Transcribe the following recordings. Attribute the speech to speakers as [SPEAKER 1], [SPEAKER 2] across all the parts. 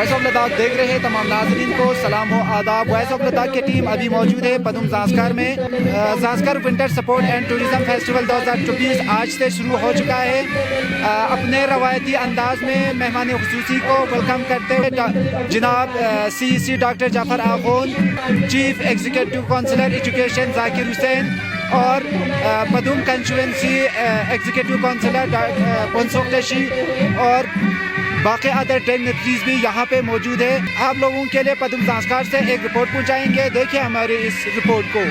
[SPEAKER 1] Voice of Ladakh देख रहे हैं तमाम नाजरीन को सलाम हो आदाब। वॉइस ऑफ लद्दाख की टीम अभी मौजूद है पदुम ज़ास्कर में। Zanskar winter support and tourism festival 2024 आज से शुरू हो चुका है। अपने रवायती अंदाज में मेहमान खुसूसी को वेलकम करते हुए जनाब CEC doctor Jafar Akhoon, chief executive councillor education Zakir Hussain और Padum constituency executive councillor Punsok Tashi और बाकी अदर डिग्नेटरीज भी यहाँ पे मौजूद है। आप लोगों के लिए पदुम ज़ास्कर से एक रिपोर्ट पहुँचाएंगे, देखिए हमारे इस रिपोर्ट को।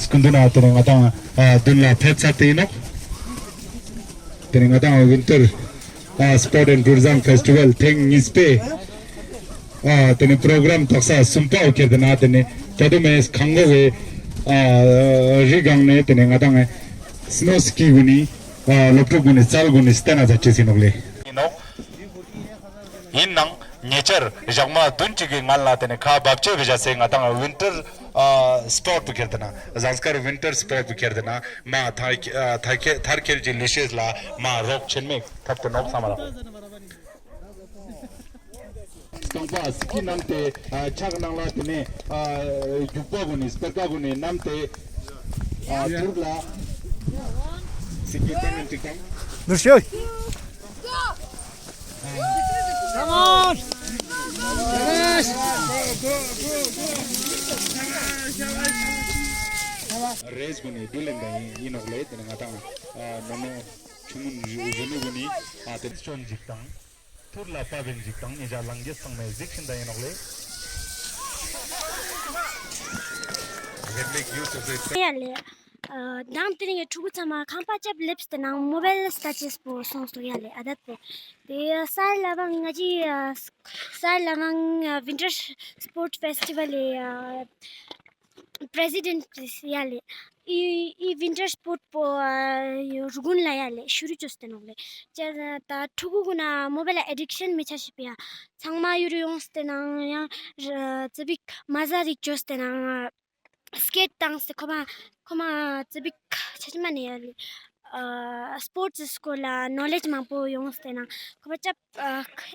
[SPEAKER 2] Skunduna teneng atang dunla petsate no teneng atang winter sport and tourism festival thing ispe teneng program taksa sumpa oke dena tene tado mes khango we rigang ne teneng atang snow ski guni lopto guni chal guni stana jache sinogle no innang nature jagma dunchige ngalla tene kha babche vijase ngatang winter sport bukerdana Zanskar winter sport bukerdana ma tharker ji lishes la ma rock chenme thapte nok samara tangpa ski namte chagnang la tene jupaguni spekaguni namte turla ski tementikam
[SPEAKER 1] Nurşoy
[SPEAKER 3] Come on!
[SPEAKER 2] Yes! Race guni dulen da inogle tene ngata nono chumun junu guni atet chon jiktang turla paven jiktang ni ja langge sang me jikshin da inogle
[SPEAKER 4] Yale, down to the Chugutama, Kampachap lips, the now mobile touches for songs to Yale, at that point. The Salavang Winter Sport Festival president Yale. ఈ winter sport रुगुनला Yale शुरू चोस्ते नोले ता ठुगुना mobile addiction में छशिपिया छंगमा युरियोंस्ते ना या जबिक मजा रिक चोस्ते ना skate तांगस्ते खोमा जबिक छजमाने Yale sports स्कूला नॉलेज मापो योंस्ते ना खोमा चप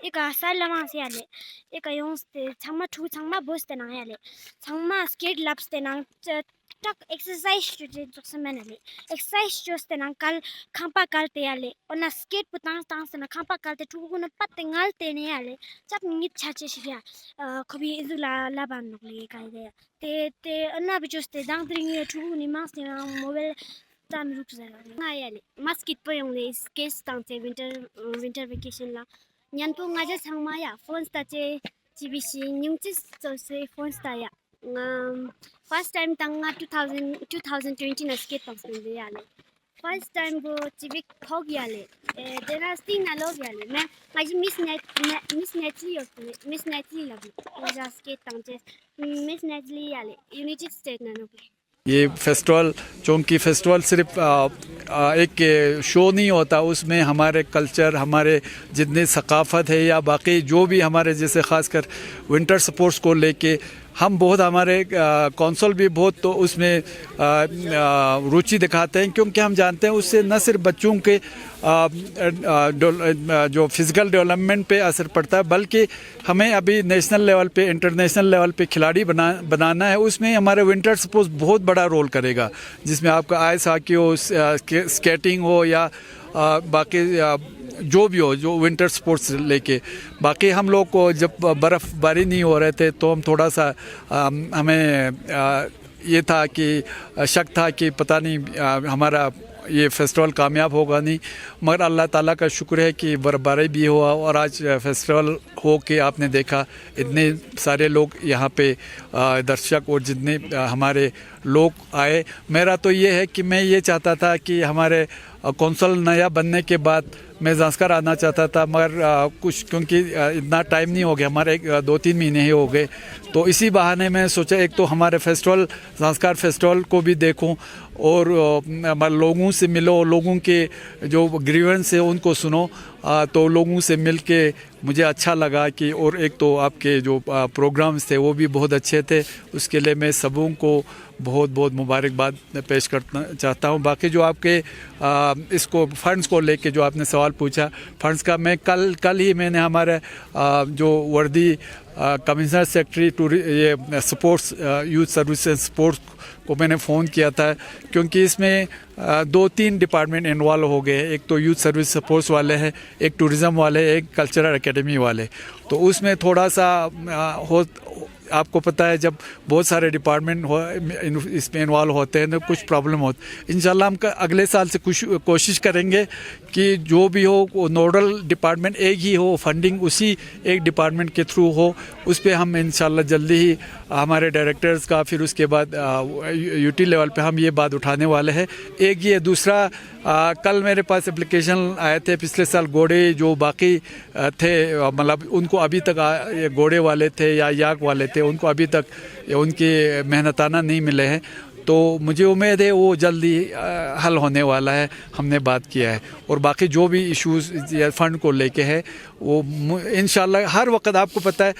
[SPEAKER 4] एक साल लमा से याले एक योंस्ते छंगमा बोस्ते ना याले छंगमा स्केट लब्स्ते ना tak exercise जो मैंने exercise जो ना कल खांपा कालते याले और ना skate पुतांग से ना खांपा कालते ठुकुन पत्ते गालते नहीं याले जब नित छाचे शिया कभी इजुला लाबान नकली कायदे ते अन्ना भी जोस्ते दांग द्रिंगे ठुकुन मास ने मोबाइल ताम रुक जाएगा ना याले मास्किट पे होंगे skate तांग से winter vacation ला न्यान तो ngaja sangmaya phone stache GBC news तो से phone स्टाया first time tanga 2020 na skate tang yale first time go chibik hog yale dena sting na log yale मैं miss netly love ja skate tang miss netly yale united state na no
[SPEAKER 5] ये festival चूँकि festival सिर्फ एक show नहीं होता, उसमें हमारे culture, हमारे जितनी सकाफ़त है या बाकी जो भी हमारे जैसे ख़ासकर विंटर स्पोर्ट्स को लेके हम बहुत हमारे कौंसल भी बहुत तो उसमें रुचि दिखाते हैं, क्योंकि हम जानते हैं उससे न सिर्फ बच्चों के जो फिज़िकल डेवलपमेंट पे असर पड़ता है, बल्कि हमें अभी नेशनल लेवल पे, इंटरनेशनल लेवल पे खिलाड़ी बनाना है। उसमें हमारे विंटर स्पोर्ट्स बहुत बड़ा रोल करेगा, जिसमें आपका आइस हॉकी हो, स्केटिंग हो या बाकी जो भी हो, जो विंटर स्पोर्ट्स लेके। बाकी हम लोग को जब बर्फ़बारी नहीं हो रहे थे तो हम थोड़ा सा हमें ये था कि शक था कि पता नहीं हमारा ये फेस्टिवल कामयाब होगा नहीं, मगर अल्लाह ताला का शुक्र है कि बर्फ़बारी भी हुआ और आज फेस्टिवल हो के आपने देखा इतने सारे लोग यहाँ पे दर्शक और जितने हमारे लोग आए। मेरा तो ये है कि मैं ये चाहता था कि हमारे कौंसल नया बनने के बाद मैं ज़ांस्कर आना चाहता था, मगर कुछ क्योंकि इतना टाइम नहीं हो गया, हमारे 2-3 महीने ही हो गए, तो इसी बहाने मैं सोचा एक तो हमारे फेस्टिवल ज़ांस्कर फेस्टिवल को भी देखूं और लोगों से मिलो, लोगों के जो ग्रीवेंस है उनको सुनो। तो लोगों से मिल के मुझे अच्छा लगा कि और एक तो आपके जो प्रोग्राम्स थे वो भी बहुत अच्छे थे, उसके लिए मैं सबों को बहुत बहुत मुबारकबाद पेश करना चाहता हूँ। बाकी जो आपके इसको फंड्स को लेके जो आपने सवाल पूछा, फंड्स का मैं कल ही मैंने हमारे जो वर्दी कमिश्नर सेक्रेटरी ये स्पोर्ट्स यूथ सर्विसेज स्पोर्ट्स को मैंने फ़ोन किया था, क्योंकि इसमें 2-3 डिपार्टमेंट इन्वॉल्व हो गए। एक तो यूथ सर्विस स्पोर्ट्स वाले हैं, एक टूरिज़म वाले, एक कल्चरल एकेडमी वाले। तो उसमें थोड़ा सा आपको पता है जब बहुत सारे डिपार्टमेंट इसमें इन्वॉल्व होते हैं तो कुछ प्रॉब्लम होती। इंशाल्लाह हम अगले साल से कोशिश करेंगे कि जो भी हो वो नोडल डिपार्टमेंट एक ही हो, फंडिंग उसी एक डिपार्टमेंट के थ्रू हो। उस पर हम इंशाल्लाह जल्दी ही हमारे डायरेक्टर्स का, फिर उसके बाद यूटी लेवल पे हम ये बात उठाने वाले हैं। एक ये दूसरा कल मेरे पास एप्लीकेशन आए थे पिछले साल घोड़े जो बाकी थे, मतलब उनको अभी तक घोड़े वाले थे या याक वाले थे, उनको अभी तक उनके मेहनताना नहीं मिले हैं। तो मुझे उम्मीद है वो जल्दी हल होने वाला है, हमने बात किया है। और बाकी जो भी इश्यूज़ या फ़ंड को लेके है वो इंशाल्लाह हर वक्त आपको पता है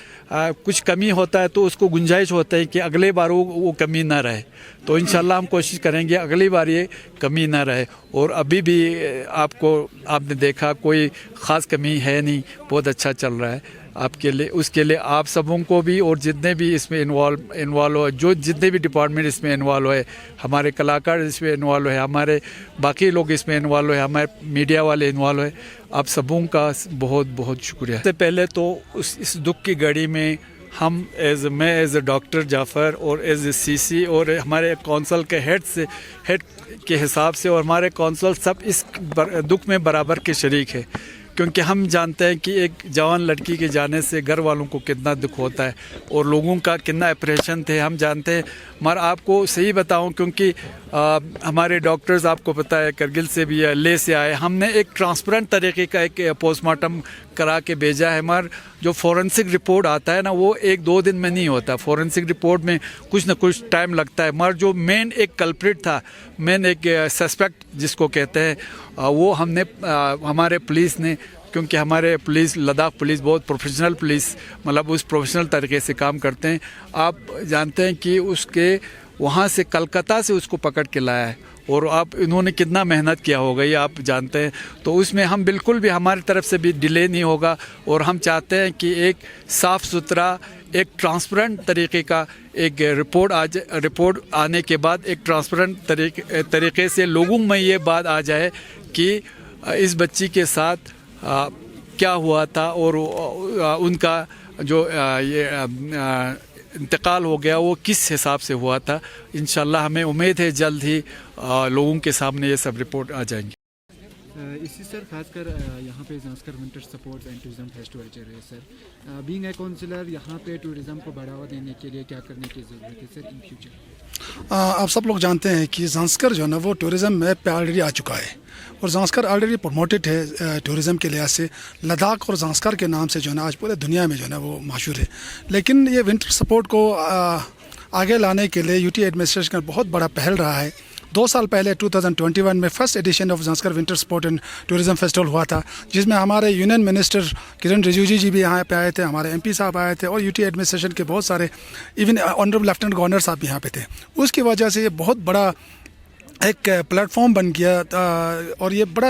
[SPEAKER 5] कुछ कमी होता है तो उसको गुंजाइश होता है कि अगले बार वो कमी ना रहे। तो इंशाल्लाह हम कोशिश करेंगे अगली बार ये कमी ना रहे। और अभी भी आपने देखा कोई ख़ास कमी है नहीं, बहुत अच्छा चल रहा है आपके लिए। उसके लिए आप सबों को भी और जितने भी इसमें इन्वॉल्व हो, जो जितने भी डिपार्टमेंट इसमें इन्वॉल्व है, हमारे कलाकार इसमें इन्वॉल्व है, हमारे बाकी लोग इसमें इन्वॉल्व है, हमारे मीडिया वाले इन्वॉल्व है, आप सबों का बहुत बहुत शुक्रिया। सबसे पहले तो इस दुख की घड़ी में हम मैं एज ए डॉक्टर जाफ़र और एज ए सीसी और हमारे कौंसल के हेड के हिसाब से और हमारे कौंसल सब इस दुख में बराबर के शरीक है, क्योंकि हम जानते हैं कि एक जवान लड़की के जाने से घर वालों को कितना दुख होता है और लोगों का कितना अप्रेशन थे हम जानते हैं। मगर आपको सही बताऊं, क्योंकि हमारे डॉक्टर्स आपको पता है करगिल से भी ले से आए, हमने एक ट्रांसपेरेंट तरीके का एक पोस्टमार्टम करा के भेजा है। मगर जो फॉरेंसिक रिपोर्ट आता है ना, वो 1-2 दिन में नहीं होता। फॉरेंसिक रिपोर्ट में कुछ ना कुछ टाइम लगता है। मगर जो मेन एक कल्प्रिट था, मेन एक सस्पेक्ट जिसको कहते हैं, वो हमने हमारे पुलिस ने, क्योंकि हमारे पुलिस, लद्दाख पुलिस बहुत प्रोफेशनल पुलिस, मतलब उस प्रोफेशनल तरीके से काम करते हैं। आप जानते हैं कि उसके वहाँ से कलकत्ता से उसको पकड़ के लाया है और आप इन्होंने कितना मेहनत किया होगा ये आप जानते हैं। तो उसमें हम बिल्कुल भी, हमारी तरफ से भी डिले नहीं होगा और हम चाहते हैं कि एक साफ़ सुथरा, एक ट्रांसपेरेंट तरीके का एक रिपोर्ट आने के बाद एक ट्रांसपेरेंट तरीके से लोगों में ये बात आ जाए कि इस बच्ची के साथ क्या हुआ था और उनका जो इंतकाल हो गया वो किस हिसाब से हुआ था। इंशाल्लाह हमें उम्मीद है जल्द ही लोगों के सामने ये सब रिपोर्ट आ जाएंगी।
[SPEAKER 1] इसी सर खासकर यहाँ पे Zanskar winter sports and tourism festival चल रहा है सर। बीइंग ए काउंसलर, यहाँ पे टूरिज्म को बढ़ावा देने के लिए क्या करने की ज़रूरत है सर इन फ्यूचर?
[SPEAKER 3] आप सब लोग जानते हैं कि ज़ांस्कर जो है ना वो टूरिज़्म में पे ऑलरेडी आ चुका है और ज़ांस्कर ऑलरेडी प्रमोटेड है टूरिज़्म के लिहाज से। लद्दाख और ज़ांस्कर के नाम से जो है ना आज पूरे दुनिया में जो है ना वो मशहूर है। लेकिन ये विंटर सपोर्ट को आगे लाने के लिए यूटी एडमिनिस्ट्रेशन का बहुत बड़ा पहल रहा है। 2 साल पहले 2021 में first edition of Zanskar winter sport and tourism festival हुआ था, जिसमें हमारे यूनियन मिनिस्टर किरण रिजिजू जी भी यहाँ पे आए थे, हमारे एमपी साहब आए थे और यूटी एडमिनिस्ट्रेशन के बहुत सारे, इवन ऑनरेबल लेफ्टिनेंट गवर्नर साहब भी यहाँ पे थे। उसकी वजह से ये बहुत बड़ा एक प्लेटफॉर्म बन गया और ये बड़ा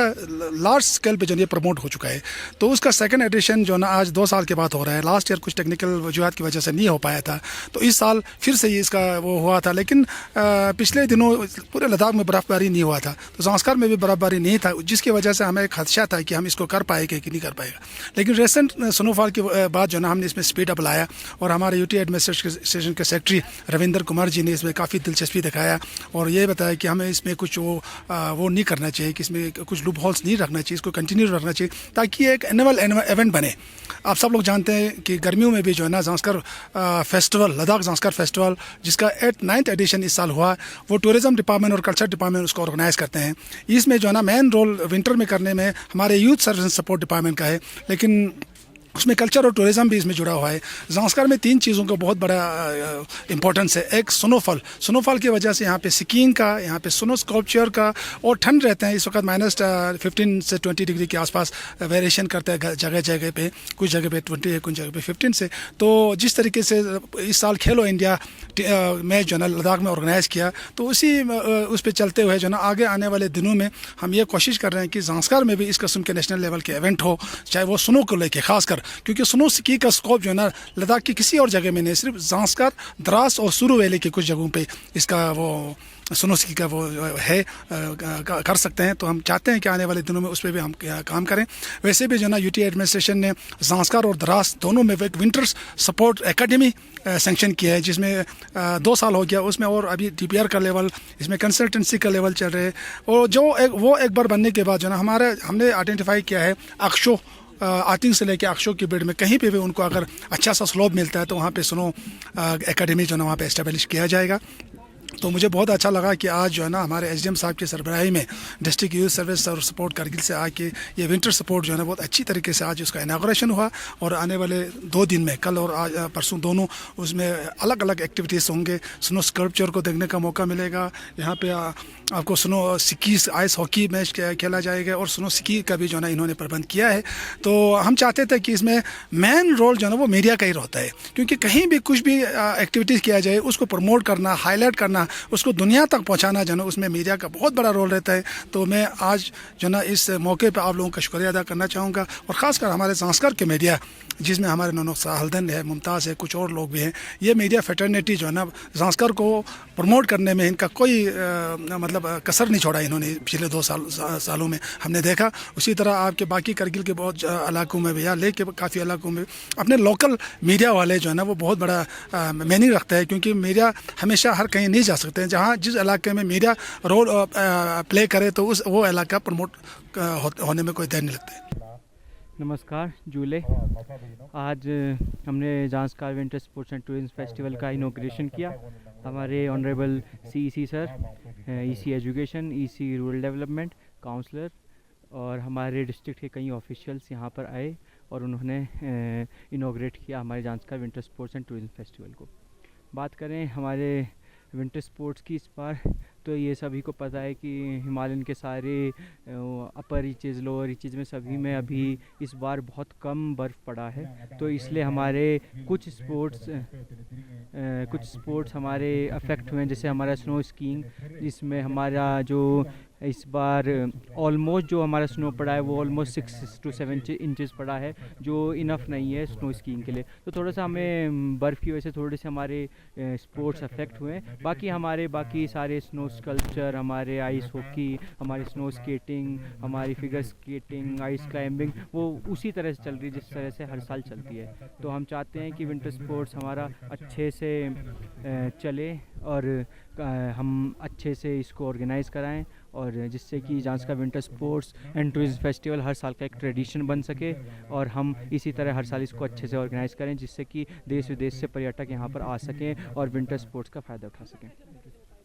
[SPEAKER 3] लार्ज स्केल पे जो ये प्रमोट हो चुका है। तो उसका सेकंड एडिशन जो ना आज 2 साल के बाद हो रहा है। लास्ट ईयर कुछ टेक्निकल वजूहत की वजह से नहीं हो पाया था, तो इस साल फिर से ये इसका वो हुआ था। लेकिन पिछले दिनों पूरे लद्दाख में बर्फ़बारी नहीं हुआ था, तो ज़ांस्कर में भी बर्फ़बारी नहीं था, जिसकी वजह से हमें एक खदशा था कि हम इसको कर पाएंगे कि नहीं कर पाएगा। लेकिन रिसेंट स्नोफॉल के बाद जो ना हमने इसमें स्पीड अप लाया और हमारे यूटी एडमिनिस्ट्रेशन के सेक्रेटरी रविंदर कुमार जी ने इसमें काफ़ी दिलचस्पी दिखाया और ये बताया कि हमें इसमें कुछ वो नहीं करना चाहिए, कि इसमें कुछ लूप होल्स नहीं रखना चाहिए, इसको कंटिन्यू रखना चाहिए ताकि एक एनुअल इवेंट बने। आप सब लोग जानते हैं कि गर्मियों में भी जो है ना ज़ांस्कर फेस्टिवल, लद्दाख ज़ांस्कर फेस्टिवल, जिसका 9th एडिशन इस साल हुआ, वो टूरिज़्म डिपार्टमेंट और कल्चर डिपार्टमेंट उसको ऑर्गेनाइज़ करते हैं। इसमें जो है ना मेन रोल विंटर में करने में हमारे यूथ सर्विस सपोर्ट डिपार्टमेंट का है, लेकिन उसमें कल्चर और टूरिज़्म भी इसमें जुड़ा हुआ है। ज़ांस्कर में 3 चीज़ों का बहुत बड़ा इंपॉर्टेंस है। एक स्नोफॉल की वजह से यहाँ पे स्कीइंग का, यहाँ पे स्नो स्कल्पचर का, और ठंड रहते हैं इस वक्त -15 से 20 डिग्री के आसपास वेरिएशन करता है जगह जगह पे, कुछ जगह पे 20 है, कुछ जगह पे 15 से। तो जिस तरीके से इस साल खेलो इंडिया में जो ना लद्दाख में ऑर्गेनाइज़ किया, तो उस पर चलते हुए जो ना आगे आने वाले दिनों में हम ये कोशिश कर रहे हैं कि ज़ांस्कर में भी इस किस्म के नेशनल लेवल के इवेंट हो, चाहे वो स्नो को लेके खासकर, क्योंकि स्नो स्की का स्कोप जो है ना लद्दाख की किसी और जगह में नहीं, सिर्फ ज़ांस्कर, द्रास और सुरू वैली के कुछ जगहों पे इसका वो स्नो स्की का वो है कर सकते हैं। तो हम चाहते हैं कि आने वाले दिनों में उस पर भी हम काम करें। वैसे भी जो ना यूटी एडमिनिस्ट्रेशन ने ज़ांस्कर और द्रास दोनों में एक विंटर सपोर्ट एकेडमी सेंक्शन किया है, जिसमें 2 साल हो गया, उसमें और अभी DPR का लेवल, इसमें कंसल्टेंसी का लेवल चल रहे हैं। और वो एक बार बनने के बाद जो ना हमने आइडेंटिफाई किया है अक्षो आतिंग से लेके अक्षो की बेड में कहीं पे भी उनको अगर अच्छा सा स्लोप मिलता है तो वहाँ पे स्नो एकेडमी जो ना वहाँ पे एस्टेब्लिश किया जाएगा। तो मुझे बहुत अच्छा लगा कि आज जो है ना हमारे SDM साहब की सरबराही में डिस्ट्रिक्ट यूथ सर्विस और सपोर्ट करगिल से आके ये विंटर सपोर्ट जो है ना बहुत अच्छी तरीके से आज उसका इनाग्रेशन हुआ और आने वाले 2 दिन में, कल और आज परसों दोनों, उसमें अलग अलग एक्टिविटीज़ होंगे। स्नो स्कल्पचर को देखने का मौका मिलेगा, यहाँ पे आपको snow ski ice hockey match खेला जाएगा और स्नो स्की का भी जो है ना इन्होंने प्रबंध किया है। तो हम चाहते थे कि इसमें मेन रोल जो है ना वो मीडिया का ही रहता है, क्योंकि कहीं भी कुछ भी एक्टिविटीज़ किया जाए उसको प्रमोट करना, हाईलाइट करना, उसको दुनिया तक पहुंचाना जो ना उसमें मीडिया का बहुत बड़ा रोल रहता है। तो मैं आज जो ना इस मौके पर आप लोगों का शुक्रिया अदा करना चाहूँगा और ख़ासकर हमारे ज़ांस्कर के मीडिया, जिसमें हमारे नौनोक हल्दन है, मुमताज़ है, कुछ और लोग भी हैं। ये मीडिया फेटर्निटी जो है ना ज़ांस्कर को प्रमोट करने में इनका कोई मतलब कसर नहीं छोड़ा इन्होंने पिछले 2 सालों में हमने देखा। उसी तरह आपके बाकी करगिल के बहुत इलाकों में भी या लेह के काफ़ी इलाकों में अपने लोकल मीडिया वाले जो है ना वो बहुत बड़ा मीनिंग रखता है, क्योंकि मीडिया हमेशा हर कहीं नहीं जा सकते हैं। जहाँ जिस इलाके में मीडिया रोल प्ले करे तो वो इलाका प्रमोट होने में कोई देर नहीं लगता है।
[SPEAKER 6] नमस्कार जूले। आज हमने Zanskar winter sports and tourism festival का इनॉग्रेशन किया। हमारे honourable CEC sir, EC education, EC rural development, councillor और हमारे डिस्ट्रिक्ट के कई ऑफिशियल्स यहाँ पर आए और उन्होंने इनॉग्रेट किया हमारे Zanskar winter sports and tourism festival को। बात करें हमारे विंटर स्पोर्ट्स की इस बार, तो ये सभी को पता है कि हिमालयन के सारे अपर रीचेज़, लोअर रीचेज़ में सभी में अभी इस बार बहुत कम बर्फ़ पड़ा है। तो इसलिए हमारे कुछ स्पोर्ट्स हमारे अफेक्ट हुए हैं, जैसे हमारा स्नो स्कीइंग, जिसमें हमारा जो इस बार ऑलमोस्ट जो हमारा स्नो पड़ा है वो ऑलमोस्ट 6 to 7 इंचेस पड़ा है, जो इनफ नहीं है स्नो स्कीइंग के लिए। तो थोड़ा सा हमें बर्फ़ की वजह से थोड़े से हमारे स्पोर्ट्स अफेक्ट हुए हैं। बाकी सारे स्नो स्कल्पचर, हमारे आइस हॉकी, हमारी स्नो स्केटिंग, हमारी फिगर स्केटिंग, आइस क्लाइंबिंग, वो उसी तरह से चल रही है जिस तरह से हर साल चलती है। तो हम चाहते हैं कि विंटर स्पोर्ट्स हमारा अच्छे से चले और हम अच्छे से इसको ऑर्गेनाइज़ कराएं, और जिससे कि Zanskar winter sports and tourism festival हर साल का एक ट्रेडिशन बन सके, और हम इसी तरह हर साल इसको अच्छे से ऑर्गेनाइज़ करें, जिससे कि देश विदेश से पर्यटक यहाँ पर आ सकें और विंटर स्पोर्ट्स का फ़ायदा उठा सकें।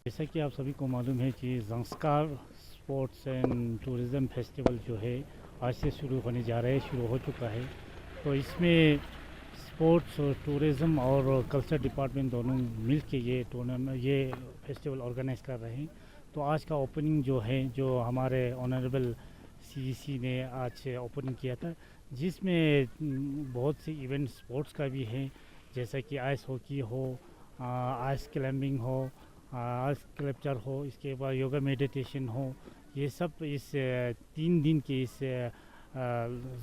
[SPEAKER 7] जैसा कि आप सभी को मालूम है कि Zanskar sports and tourism festival जो है आज से शुरू होने जा रहा है, शुरू हो चुका है। तो इसमें स्पोर्ट्स, टूरिज़म और कल्चर डिपार्टमेंट दोनों मिल के ये फेस्टिवल ऑर्गेनाइज कर रहे हैं। तो आज का ओपनिंग जो है, जो हमारे ऑनरेबल सीईसी ने आज ओपनिंग किया था, जिसमें बहुत से इवेंट स्पोर्ट्स का भी है, जैसा कि आइस हॉकी हो, आइस क्लाइंबिंग हो, आइस स्कल्पचर हो, इसके बाद योगा मेडिटेशन हो। ये सब इस 3 दिन के इस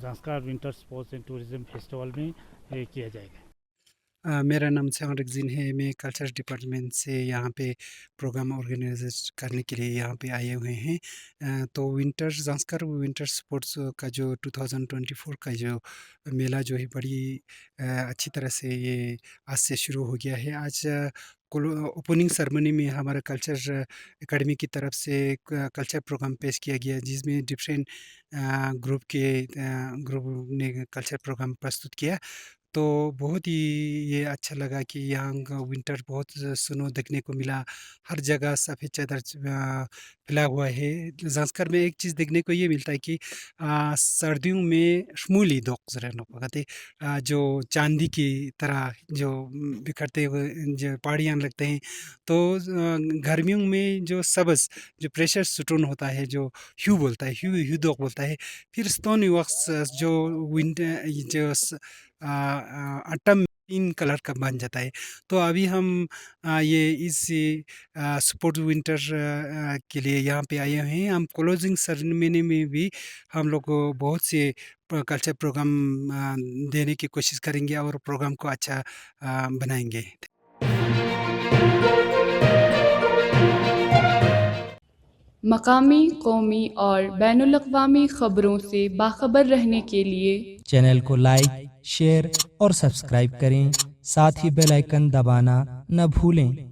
[SPEAKER 7] Zanskar winter sports and tourism festival में किया जाएगा।
[SPEAKER 8] मेरा नाम सेवन रगजीन है। मैं कल्चर डिपार्टमेंट से यहाँ पे प्रोग्राम ऑर्गेनाइज करने के लिए यहाँ पे आए हुए हैं। तो ज़ांस्कार विंटर स्पोर्ट्स का जो 2024 का जो मेला जो है बड़ी अच्छी तरह से ये आज से शुरू हो गया है। आज ओपनिंग सेरेमनी में हमारा कल्चर एकेडमी की तरफ से कल्चर प्रोग्राम पेश किया गया, जिसमें डिफरेंट ग्रुप ने कल्चर प्रोग्राम प्रस्तुत किया। तो बहुत ही ये अच्छा लगा कि यहाँ का विंटर बहुत स्नो देखने को मिला। हर जगह सफ़ेद चादर फैला हुआ है। ज़ांस्कार में एक चीज़ देखने को ये मिलता है कि सर्दियों में शमूली दोकते जो चांदी की तरह जो बिखरते हुए जो पहाड़ियाँ लगते हैं। तो गर्मियों में जो सबस जो प्रेशर स्टोन होता है, जो ह्यू बोलता है, ह्यू दोक बोलता है। फिर स्टोन वॉक्स जो विंटर जो अटम 3 कलर का बन जाता है। तो अभी हम ये इस स्पोर्ट्स विंटर के लिए यहाँ पे आए हैं। हम क्लोजिंग सेरेमनी में भी हम लोग बहुत से कल्चर प्रोग्राम देने की कोशिश करेंगे और प्रोग्राम को अच्छा बनाएंगे।
[SPEAKER 9] मकामी, कौमी और बैनुल-अक़वामी ख़बरों से बाखबर रहने के लिए
[SPEAKER 10] चैनल को लाइक, शेयर और सब्सक्राइब करें। साथ ही बेल आइकन दबाना न भूलें।